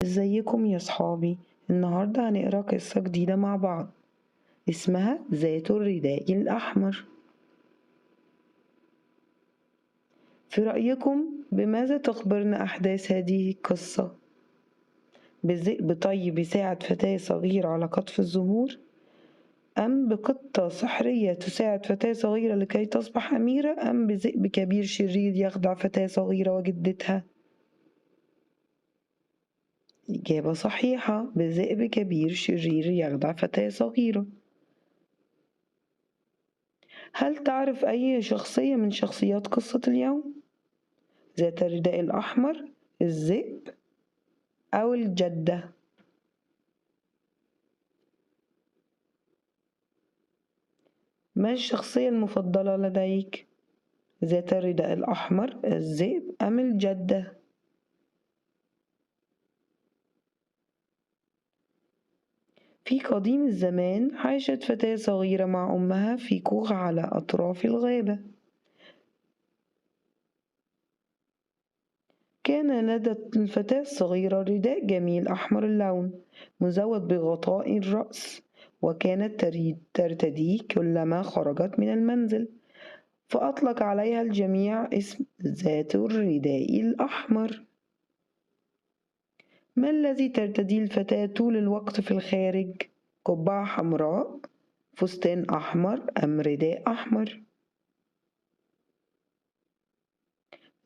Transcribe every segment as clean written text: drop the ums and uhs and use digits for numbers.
ازيكم يا صحابي؟ النهاردة هنقرا قصة جديدة مع بعض اسمها ذات الرداء الأحمر. في رأيكم بماذا تخبرنا أحداث هذه القصة؟ بذئب طيب يساعد فتاة صغيرة على قطف الزهور؟ أم بقطة سحرية تساعد فتاة صغيرة لكي تصبح أميرة؟ أم بذئب كبير شرير يخدع فتاة صغيرة وجدتها؟ إجابة صحيحة، بذئب كبير شرير يخدع فتاة صغيرة. هل تعرف أي شخصية من شخصيات قصة اليوم؟ ذات الرداء الأحمر، الذئب، أو الجدة؟ ما الشخصية المفضلة لديك؟ ذات الرداء الأحمر، الذئب، أم الجدة؟ في قديم الزمان عاشت فتاة صغيرة مع أمها في كوخ على أطراف الغابة. كان لدى الفتاة الصغيرة رداء جميل أحمر اللون مزود بغطاء الرأس، وكانت ترتديه كلما خرجت من المنزل، فأطلق عليها الجميع اسم ذات الرداء الأحمر. ما الذي ترتديه الفتاة طول الوقت في الخارج؟ قبعة حمراء، فستان أحمر، أم رداء أحمر؟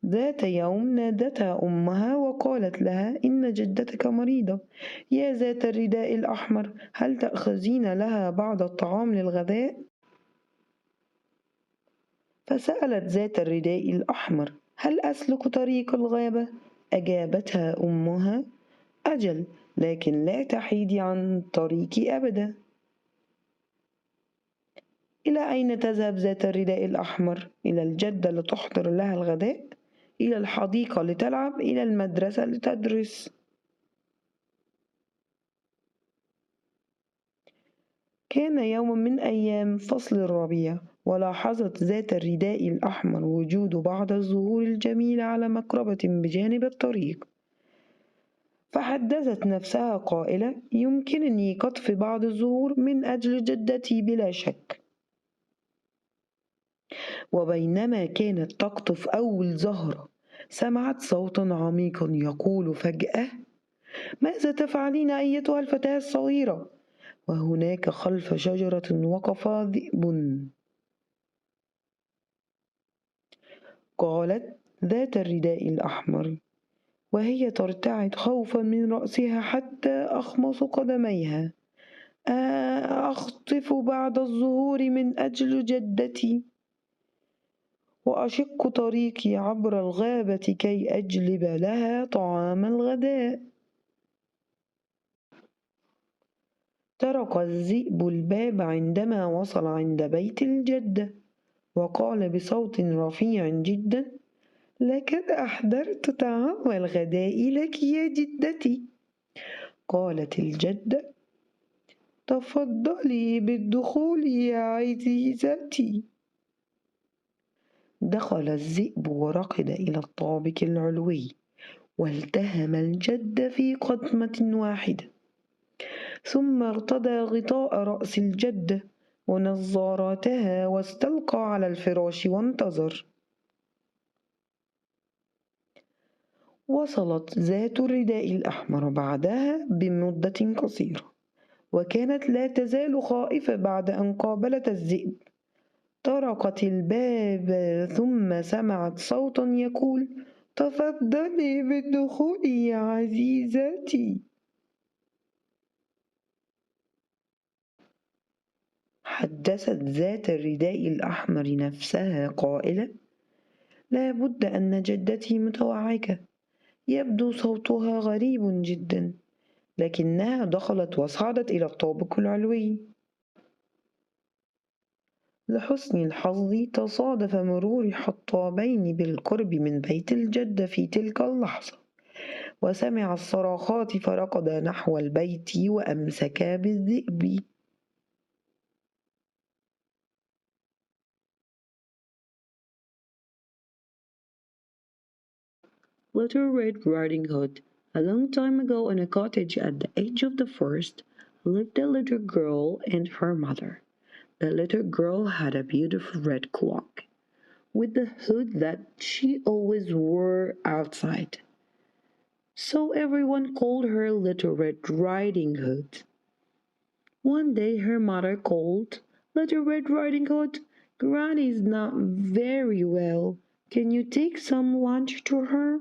ذات يوم نادتها أمها وقالت لها إن جدتك مريضة يا ذات الرداء الأحمر، هل تأخذين لها بعض الطعام للغداء؟ فسألت ذات الرداء الأحمر هل أسلك طريق الغابة؟ أجابتها أمها أجل، لكن لا تحيدي عن طريقي أبدا. إلى أين تذهب ذات الرداء الأحمر؟ إلى الجدة لتحضر لها الغداء، إلى الحديقة لتلعب، إلى المدرسة لتدرس. كان يوم من أيام فصل الربيع، ولاحظت ذات الرداء الأحمر وجود بعض الزهور الجميلة على مقربة بجانب الطريق، فحدثت نفسها قائلة يمكنني قطف بعض الزهور من أجل جدتي بلا شك. وبينما كانت تقطف أول زهرة سمعت صوتا عميقا يقول فجأة ماذا تفعلين أيتها الفتاة الصغيرة؟ وهناك خلف شجرة وقف ذئب. قالت ذات الرداء الأحمر وهي ترتعد خوفا من رأسها حتى أخمص قدميها، أخطف بعض الزهور من أجل جدتي، وأشق طريقي عبر الغابة كي أجلب لها طعام الغداء. طرق الذئب الباب عندما وصل عند بيت الجدة، وقال بصوت رفيع جدا لقد أحضرت طعام الغداء لك يا جدتي. قالت الجدة تفضلي بالدخول يا عزيزتي. دخل الذئب وركض إلى الطابق العلوي والتهم الجدة في قدمة واحدة، ثم ارتدى غطاء رأس الجدة ونظاراتها واستلقى على الفراش وانتظر. وصلت ذات الرداء الأحمر بعدها بمدة قصيرة، وكانت لا تزال خائفة بعد أن قابلت الذئب. طرقت الباب ثم سمعت صوتا يقول تفضلي بالدخول يا عزيزتي. حدثت ذات الرداء الأحمر نفسها قائلة لا بد أن جدتي متوعكة، يبدو صوتها غريب جدا. لكنها دخلت وصعدت إلى الطابق العلوي. لحسن الحظ تصادف مرور حطابين بالقرب من بيت الجدة في تلك اللحظة، وسمع الصراخات فركض نحو البيت وأمسكا بالذئب. Little Red Riding Hood A long time ago, in a cottage at the edge of the forest, lived a little girl and her mother. The little girl had a beautiful red cloak, with the hood that she always wore outside. So everyone called her Little Red Riding Hood. One day her mother called, "Little Red Riding Hood, Granny's not very well. Can you take some lunch to her?"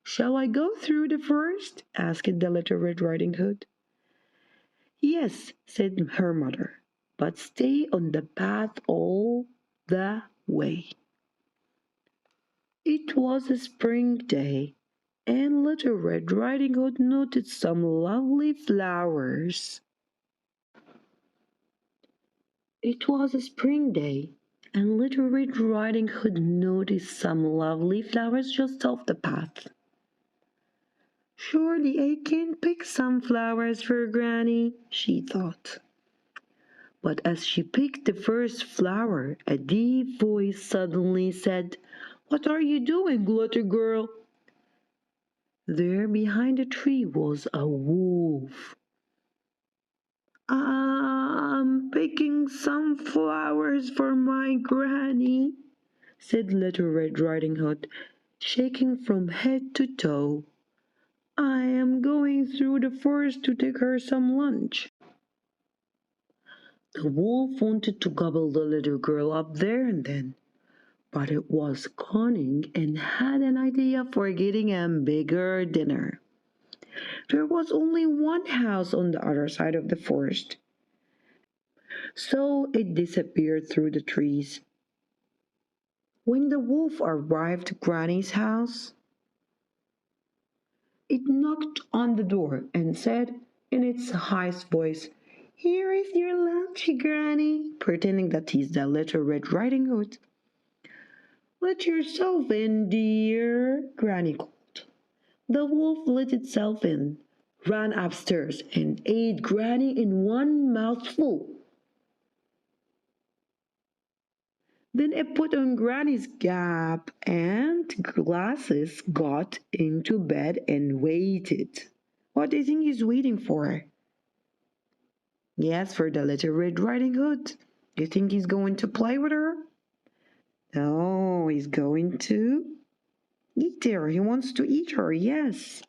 "Shall I go through the forest?" asked the Little Red Riding Hood. "Yes," said her mother, "but stay on the path all the way." It was a spring day, and Little Red Riding Hood noticed some lovely flowers. It was a spring day, and Little Red Riding Hood noticed some lovely flowers just off the path. "Surely I can pick some flowers for Granny," she thought. But as she picked the first flower, a deep voice suddenly said, "What are you doing, little girl?" There behind a tree was a wolf. "I'm picking some flowers for my Granny," said Little Red Riding Hood, shaking from head to toe. "I am going through the forest to take her some lunch." The wolf wanted to gobble the little girl up there and then, but it was cunning and had an idea for getting a bigger dinner. There was only one house on the other side of the forest, so it disappeared through the trees. When the wolf arrived at Granny's house, it knocked on the door and said in its highest voice, "Here is your lunch, Granny," pretending that he's the Little Red Riding Hood. "Let yourself in, dear," Granny called. The wolf let itself in, ran upstairs, and ate Granny in one mouthful. Then it put on Granny's cap and glasses, got into bed, and waited. What do you think he's waiting for? Yes, for the Little Red Riding Hood. Do you think he's going to play with her? No, he's going to eat her. He wants to eat her, yes.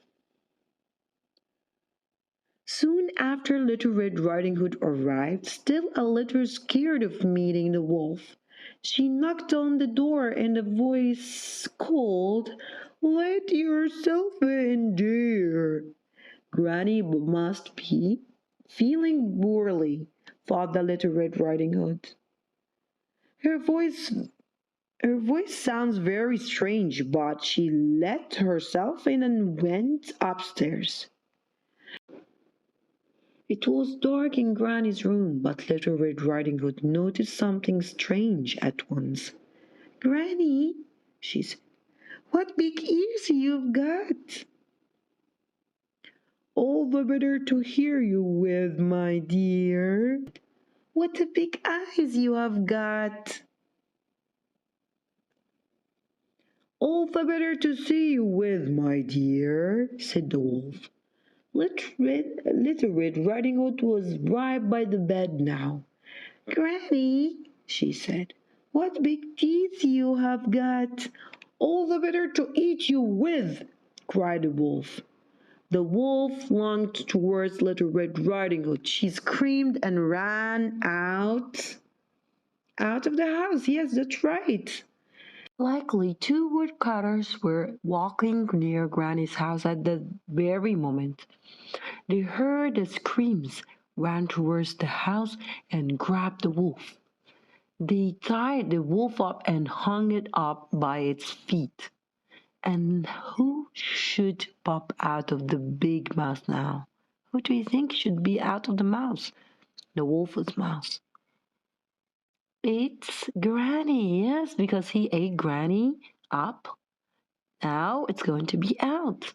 Soon after Little Red Riding Hood arrived, still a little scared of meeting the wolf. She knocked on the door and a voice called, "Let yourself in, dear." Granny must be feeling poorly, thought the Little Red Riding Hood. Her voice her voice sounds very strange, but she let herself in and went upstairs. It was dark in Granny's room, but Little Red Riding Hood noticed something strange at once. "Granny," she said, "what big ears you've got!" "All the better to hear you with, my dear." "What a big eyes you have got!" "All the better to see you with, my dear," said the wolf. Little Red Riding Hood was right by the bed now. "Granny," she said, "what big teeth you have got!" "All the better to eat you with," cried the wolf. The wolf lunged towards Little Red Riding Hood. She screamed and ran out of the house. Yes, that's right. Likely two woodcutters were walking near Granny's house at the very moment. They heard the screams, ran towards the house, and grabbed the wolf. They tied the wolf up and hung it up by its feet. And who should pop out of the big mouth now? Who do you think should be out of the mouth? The wolf's mouth. It's Granny, yes, because he ate Granny up. Now it's going to be out.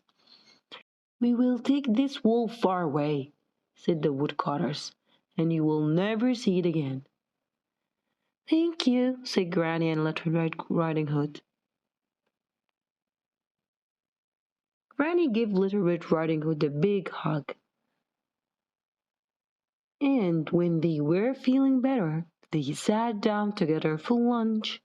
"We will take this wolf far away," said the woodcutters, "and you will never see it again." "Thank you," said Granny and Little Red Riding Hood. Granny gave Little Red Riding Hood a big hug. And when they were feeling better, they sat down together for lunch.